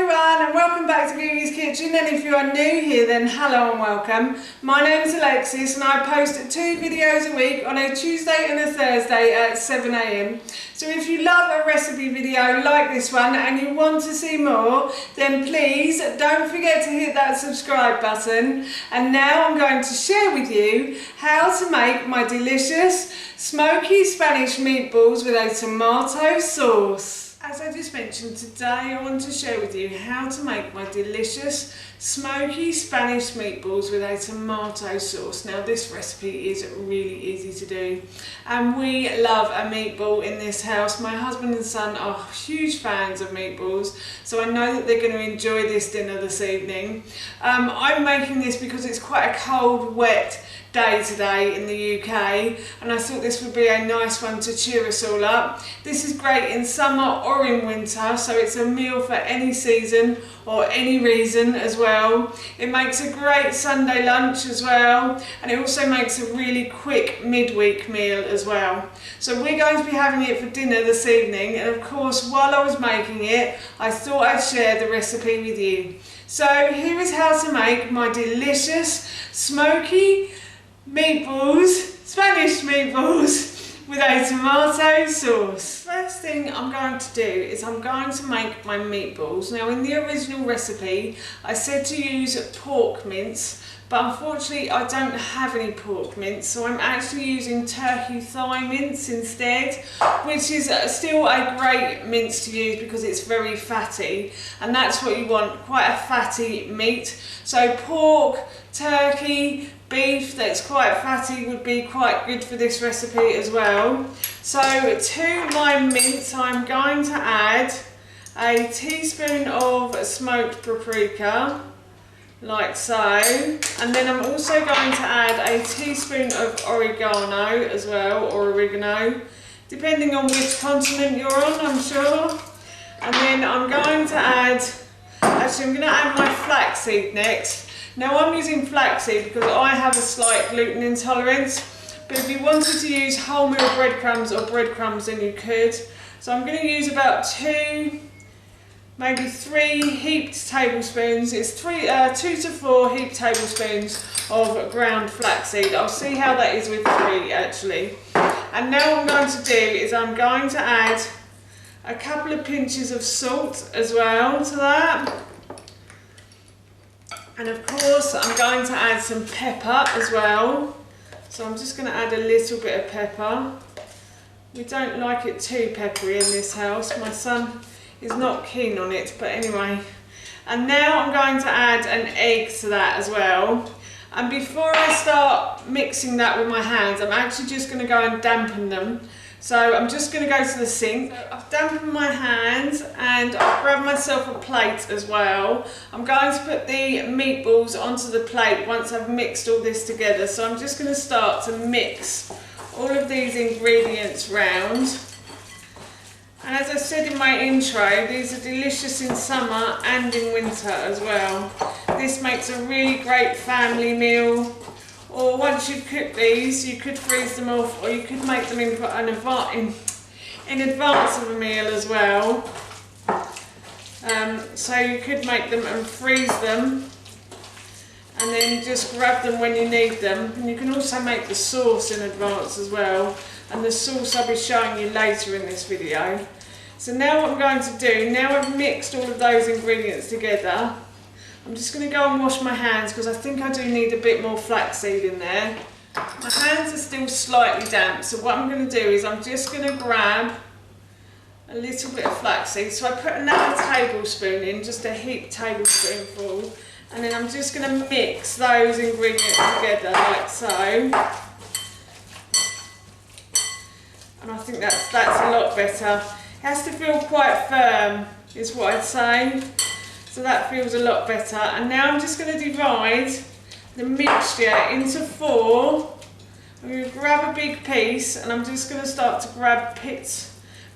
everyone and welcome back to Guy's Kitchen, and if you are new here then hello and welcome. My name is Alexis and I post 2 videos a week on a Tuesday and a Thursday at 7 AM. So if you love a recipe video like this one and you want to see more, then please don't forget to hit that subscribe button. And now I'm going to share with you how to make my delicious smoky Spanish meatballs with a tomato sauce. As I just mentioned, today I want to share with you how to make my delicious smoky Spanish meatballs with a tomato sauce. Now this recipe is really easy to do and we love a meatball in this house. My husband and son are huge fans of meatballs, so I know that they're going to enjoy this dinner this evening. I'm making this because it's quite a cold, wet day today in the UK, and I thought this would be a nice one to cheer us all up. This is great in summer or in winter, so it's a meal for any season or any reason as well. It makes a great Sunday lunch as well, and it also makes a really quick midweek meal as well. So we're going to be having it for dinner this evening, and of course while I was making it I thought I'd share the recipe with you. So here is how to make my delicious smoky meatballs, Spanish meatballs with a tomato sauce. First thing I'm going to do is I'm going to make my meatballs. Now in the original recipe I said to use pork mince, but unfortunately I don't have any pork mince, so I'm actually using turkey thigh mince instead, which is still a great mince to use because it's very fatty, and that's what you want, quite a fatty meat. So pork, turkey, beef that's quite fatty would be quite good for this recipe as well. So to my mince I'm going to add a teaspoon of smoked paprika, like so, and then I'm also going to add a teaspoon of oregano as well, or oregano, depending on which continent you're on, I'm sure. And then I'm going to add, actually I'm going to add my flaxseed next. Now I'm using flaxseed because I have a slight gluten intolerance, but if you wanted to use wholemeal breadcrumbs or breadcrumbs then you could. So I'm going to use about 2, maybe 3 heaped tablespoons. It's 2 to 4 heaped tablespoons of ground flaxseed. I'll see how that is with 3 actually. And now what I'm going to do is I'm going to add a couple of pinches of salt as well to that. And of course I'm going to add some pepper as well. So I'm just going to add a little bit of pepper. We don't like it too peppery in this house. My son is not keen on it, but anyway. And now I'm going to add an egg to that as well. And before I start mixing that with my hands, I'm actually just going to go and dampen them. So I'm just going to go to the sink. So I've dampened my hands and I've grabbed myself a plate as well. I'm going to put the meatballs onto the plate once I've mixed all this together. So I'm just going to start to mix all of these ingredients round. And as I said in my intro, these are delicious in summer and in winter as well. This makes a really great family meal. Or once you've cooked these, you could freeze them off, or you could make them in advance of a meal as well. So you could make them and freeze them, and then just grab them when you need them. And you can also make the sauce in advance as well. And the sauce I'll be showing you later in this video. So now what I'm going to do, now I've mixed all of those ingredients together, I'm just going to go and wash my hands because I think I do need a bit more flaxseed in there. My hands are still slightly damp, so what I'm going to do is I'm just going to grab a little bit of flaxseed. So I put another tablespoon in, just a heaped tablespoonful, and then I'm just going to mix those ingredients together like so. And I think that's a lot better. It has to feel quite firm is what I'd say. So that feels a lot better. And now I'm just going to divide the mixture into 4. I'm going to grab a big piece and I'm just going to start to grab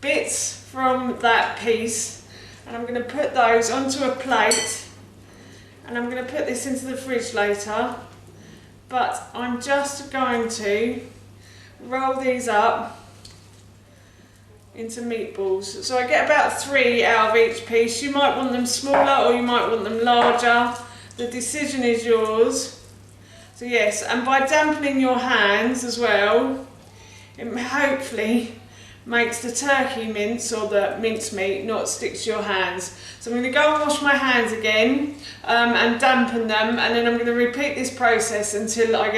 bits from that piece, and I'm going to put those onto a plate, and I'm going to put this into the fridge later. But I'm just going to roll these up into meatballs. So I get about 3 out of each piece. You might want them smaller or you might want them larger. The decision is yours. So yes, and by dampening your hands as well, it hopefully makes the turkey mince or the mincemeat not stick to your hands. So I'm going to go and wash my hands again and dampen them, and then I'm going to repeat this process until I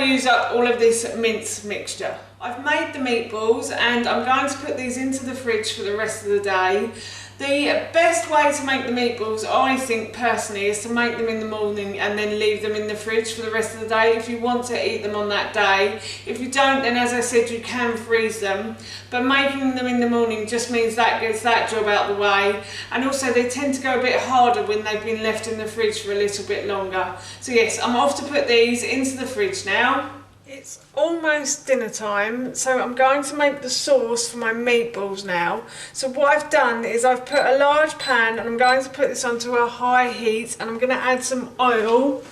use up all of this mince mixture. I've made the meatballs and I'm going to put these into the fridge for the rest of the day. The best way to make the meatballs, I think personally, is to make them in the morning and then leave them in the fridge for the rest of the day if you want to eat them on that day. If you don't, then as I said, you can freeze them. But making them in the morning just means that gets that job out of the way. And also they tend to go a bit harder when they've been left in the fridge for a little bit longer. So yes, I'm off to put these into the fridge now. It's almost dinner time, so I'm going to make the sauce for my meatballs now. So what I've done is I've put a large pan and I'm going to put this onto a high heat, and I'm going to add some oil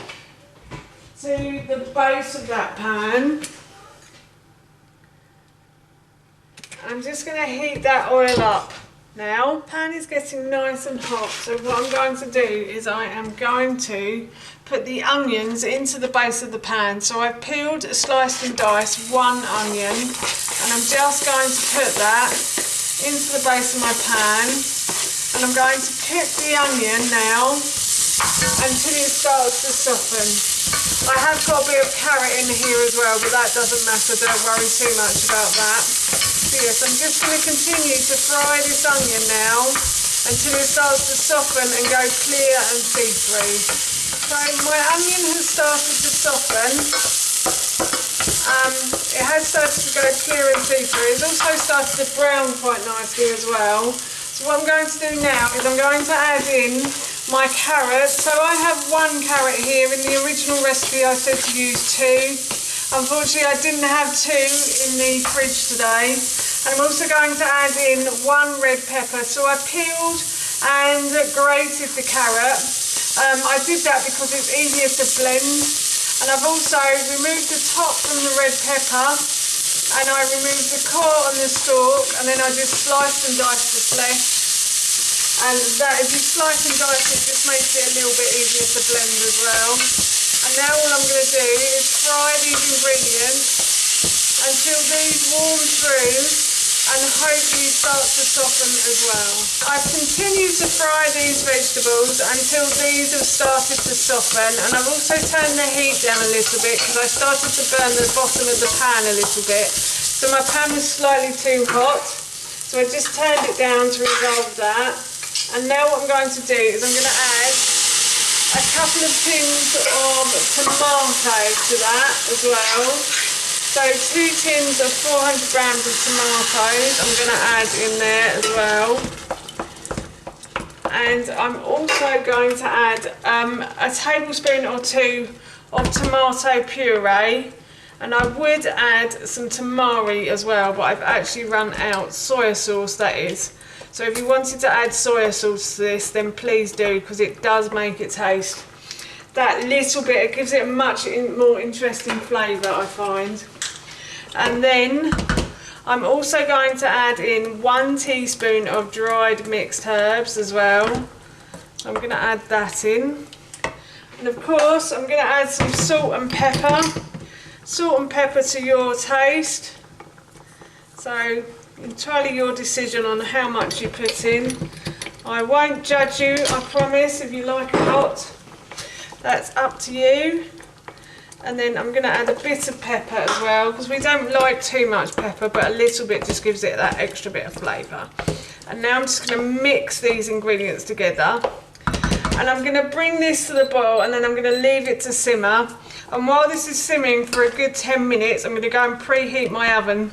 to the base of that pan. I'm just going to heat that oil up. Now, the pan is getting nice and hot, so what I'm going to do is I am going to put the onions into the base of the pan. So I've peeled, sliced and diced 1 onion, and I'm just going to put that into the base of my pan, and I'm going to cook the onion now until it starts to soften. I have got a bit of carrot in here as well, but that doesn't matter, don't worry too much about that. So yes, I'm just going to continue to fry this onion now until it starts to soften and go clear and see-through. So my onion has started to soften. It has started to go clear and see-through. It's also started to brown quite nicely as well. So what I'm going to do now is I'm going to add in my carrots. So I have 1 carrot here. In the original recipe I said to use 2. Unfortunately I didn't have 2 in the fridge today. And I'm also going to add in 1 red pepper. So I peeled and grated the carrot. I did that because it's easier to blend. And I've also removed the top from the red pepper, and I removed the core and the stalk, and then I just sliced and diced the flesh. And that, if you slice and dice it, just makes it a little bit easier to blend as well. And now all I'm going to do is fry these ingredients until these warm through and hopefully start to soften as well. I've continued to fry these vegetables until these have started to soften, and I've also turned the heat down a little bit because I started to burn the bottom of the pan a little bit. So my pan was slightly too hot, so I just turned it down to resolve that. And now what I'm going to do is I'm going to add a couple of tins of tomatoes to that as well. So 2 tins of 400 grams of tomatoes I'm going to add in there as well. And I'm also going to add a tablespoon or 2 of tomato puree. And I would add some tamari as well, but I've actually run out. Soya sauce, that is. So if you wanted to add soya sauce to this, then please do, because it does make it taste that little bit. It gives it a much more interesting flavour, I find. And then I'm also going to add in 1 teaspoon of dried mixed herbs as well. So I'm going to add that in. And of course I'm going to add some salt and pepper. Salt and pepper to your taste. So entirely your decision on how much you put in. I won't judge you, I promise, if you like it hot. That's up to you. And then I'm going to add a bit of pepper as well, because we don't like too much pepper, but a little bit just gives it that extra bit of flavour. And now I'm just going to mix these ingredients together. And I'm going to bring this to the boil, and then I'm going to leave it to simmer. And while this is simmering for a good 10 minutes, I'm going to go and preheat my oven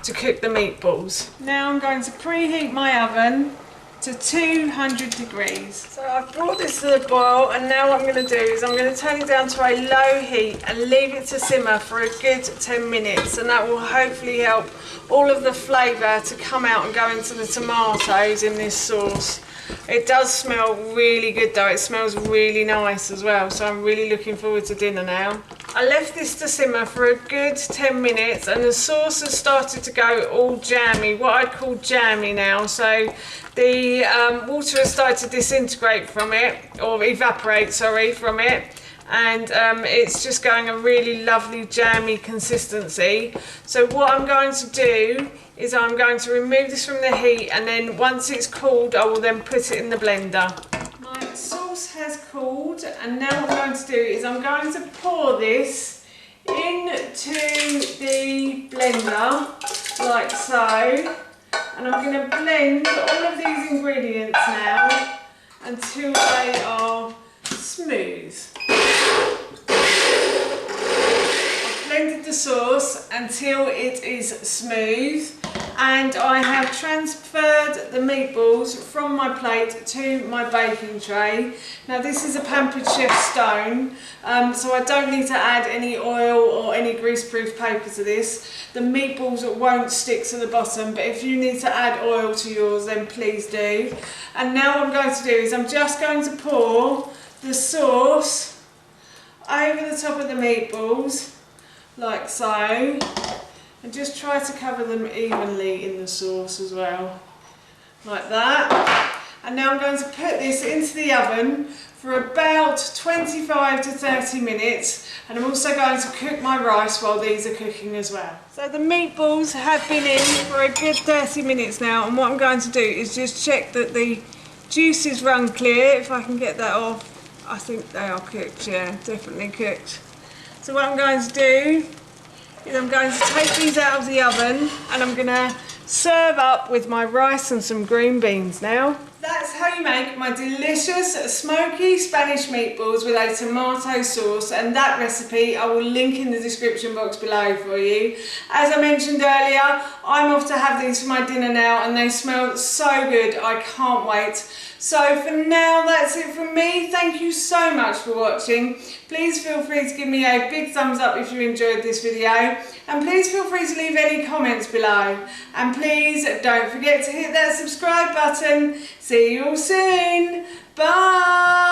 to cook the meatballs. Now I'm going to preheat my oven to 200 degrees. So I've brought this to the boil, and now what I'm going to do is I'm going to turn it down to a low heat and leave it to simmer for a good 10 minutes, and that will hopefully help all of the flavour to come out and go into the tomatoes in this sauce. It does smell really good though, it smells really nice as well, so I'm really looking forward to dinner now. I left this to simmer for a good 10 minutes and the sauce has started to go all jammy, what I'd call jammy now. So the water has started to disintegrate from it, or evaporate, sorry, from it. And it's just going a really lovely jammy consistency. So what I'm going to do is I'm going to remove this from the heat, and then once it's cooled I will then put it in the blender. My sauce has cooled, and now what I'm going to do is I'm going to pour this into the blender like so, and I'm going to blend all of these ingredients now until they are smooth. I've blended the sauce until it is smooth, and I have transferred the meatballs from my plate to my baking tray. Now this is a Pampered Chef stone, so I don't need to add any oil or any greaseproof paper to this. The meatballs won't stick to the bottom, but if you need to add oil to yours, then please do. And now what I'm going to do is I'm just going to pour the sauce over the top of the meatballs like so, and just try to cover them evenly in the sauce as well, like that. And now I'm going to put this into the oven for about 25 to 30 minutes, and I'm also going to cook my rice while these are cooking as well. So the meatballs have been in for a good 30 minutes now, and what I'm going to do is just check that the juices run clear. If I can get that off, I think they are cooked, yeah, definitely cooked. So what I'm going to do is I'm going to take these out of the oven, and I'm going to serve up with my rice and some green beans now. That's how you make my delicious smoky Spanish meatballs with a tomato sauce, and that recipe I will link in the description box below for you. As I mentioned earlier, I'm off to have these for my dinner now, and they smell so good, I can't wait. So for now, that's it from me. Thank you so much for watching. Please feel free to give me a big thumbs up if you enjoyed this video, and please feel free to leave any comments below. And please don't forget to hit that subscribe button. See you all soon. Bye.